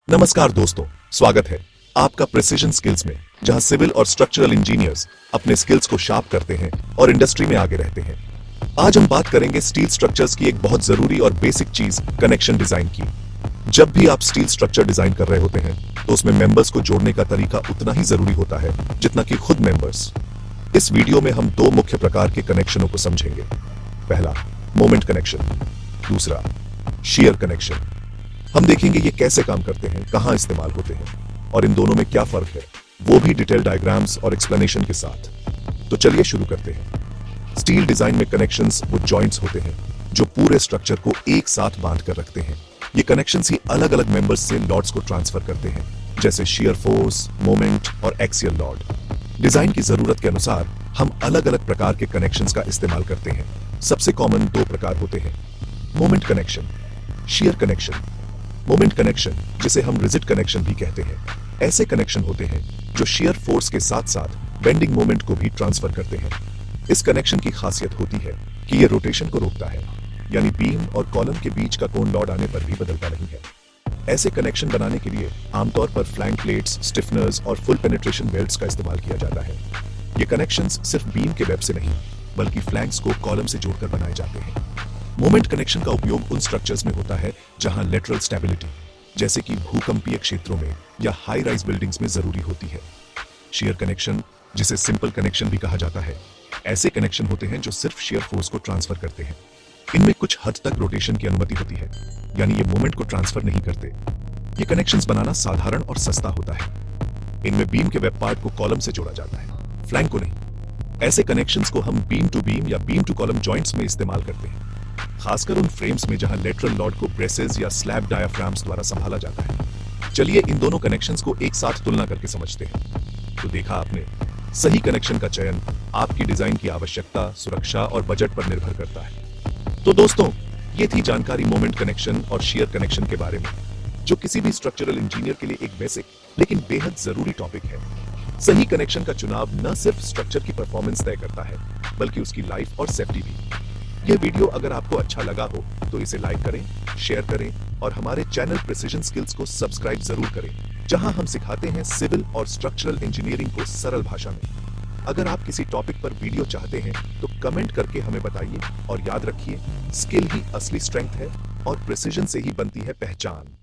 नमस्कार दोस्तों, स्वागत है आपका प्रिसीजन स्किल्स में, जहां सिविल और स्ट्रक्चरल इंजीनियर्स अपने स्किल्स को शार्प करते हैं और इंडस्ट्री में आगे रहते हैं। आज हम बात करेंगे स्टील स्ट्रक्चर्स की एक बहुत जरूरी और बेसिक चीज, कनेक्शन डिजाइन की। जब भी आप स्टील स्ट्रक्चर डिजाइन कर रहे होते हैं तो उसमें मेंबर्स को जोड़ने का तरीका उतना ही जरूरी होता है जितना कि खुद मेंबर्स। इस वीडियो में हम दो मुख्य प्रकार के कनेक्शनों को समझेंगे। पहला, मोमेंट कनेक्शन। दूसरा, शियर कनेक्शन। हम देखेंगे ये कैसे काम करते हैं, कहां इस्तेमाल होते हैं और इन दोनों में क्या फर्क है, वो भी डिटेल डायग्राम्स और एक्सप्लेनेशन के साथ। तो चलिए शुरू करते हैं। स्टील डिजाइन में कनेक्शंस वो जॉइंट्स होते हैं जो पूरे स्ट्रक्चर को एक साथ बांध कर रखते हैं। ये कनेक्शंस ही अलग अलग मेंबर्स से लॉड्स को ट्रांसफर करते हैं, जैसे शियर फोर्स, मोमेंट और एक्सियल लॉड। डिजाइन की जरूरत के अनुसार हम अलग अलग प्रकार के कनेक्शंस का इस्तेमाल करते हैं। सबसे कॉमन दो प्रकार होते हैं, moment connection, shear connection. Moment connection, जिसे हम रिजिड कनेक्शन भी कहते हैं, ऐसे कनेक्शन होते हैं जो शियर फोर्स के साथ साथ बेंडिंग मोमेंट को भी ट्रांसफर करते हैं। इस कनेक्शन की खासियत होती है कि ये रोटेशन को रोकता है, यानी बीम और कॉलम के बीच का कोण लॉड आने पर भी बदलता नहीं है। ऐसे कनेक्शन बनाने के लिए आमतौर पर फ्लैंक प्लेट्स, स्टिफनर्स और फुल पेनिट्रेशन बेल्ट्स का इस्तेमाल किया जाता है। ये कनेक्शंस सिर्फ बीम के वेब से नहीं, बल्कि फ्लैंक्स को कॉलम से जोड़कर बनाए जाते हैं। मोमेंट कनेक्शन का उपयोग उन स्ट्रक्चर्स में होता है जहां लेटरल स्टेबिलिटी, जैसे कि भूकंपीय क्षेत्रों में या हाई राइज बिल्डिंग्स में जरूरी होती है। शियर कनेक्शन, जिसे सिंपल कनेक्शन भी कहा जाता है, ऐसे कनेक्शन होते हैं जो सिर्फ शियर फोर्स को ट्रांसफर करते हैं। इनमें कुछ हद तक रोटेशन की अनुमति होती है, यानी ये मोमेंट को ट्रांसफर नहीं करते। ये कनेक्शंस बनाना साधारण और सस्ता होता है। इनमें बीम के वेब पार्ट को कॉलम से जोड़ा जाता है, फ्लैंक को नहीं। ऐसे कनेक्शंस को हम बीम टू बीम या बीम टू कॉलम जॉइंट्स में इस्तेमाल करते हैं, खासकर उन फ्रेम्स में जहां लेटरल लॉड को ब्रेसेस या स्लैब डायाफ्राम्स द्वारा संभाला जाता है। चलिए इन दोनों कनेक्शंस को एक साथ तुलना करके समझते हैं। तो देखा आपने, सही कनेक्शन का चयन आपकी डिजाइन की आवश्यकता, सुरक्षा और बजट पर निर्भर करता है। तो दोस्तों, ये थी जानकारी मोमेंट कनेक्शन और शियर कनेक्शन के बारे में, जो किसी भी स्ट्रक्चरल इंजीनियर के लिए एक बेसिक लेकिन बेहद जरूरी टॉपिक है। सही कनेक्शन का चुनाव न सिर्फ स्ट्रक्चर की परफॉर्मेंस तय करता है, बल्कि उसकी लाइफ और सेफ्टी भी। यह वीडियो अगर आपको अच्छा लगा हो तो इसे लाइक करें, शेयर करें और हमारे चैनल प्रिसीजन स्किल्स को सब्सक्राइब जरूर करें, जहां हम सिखाते हैं सिविल और स्ट्रक्चरल इंजीनियरिंग को सरल भाषा में। अगर आप किसी टॉपिक पर वीडियो चाहते हैं तो कमेंट करके हमें बताइए और याद रखिए, स्किल ही असली स्ट्रेंथ है और प्रिसीजन से ही बनती है पहचान।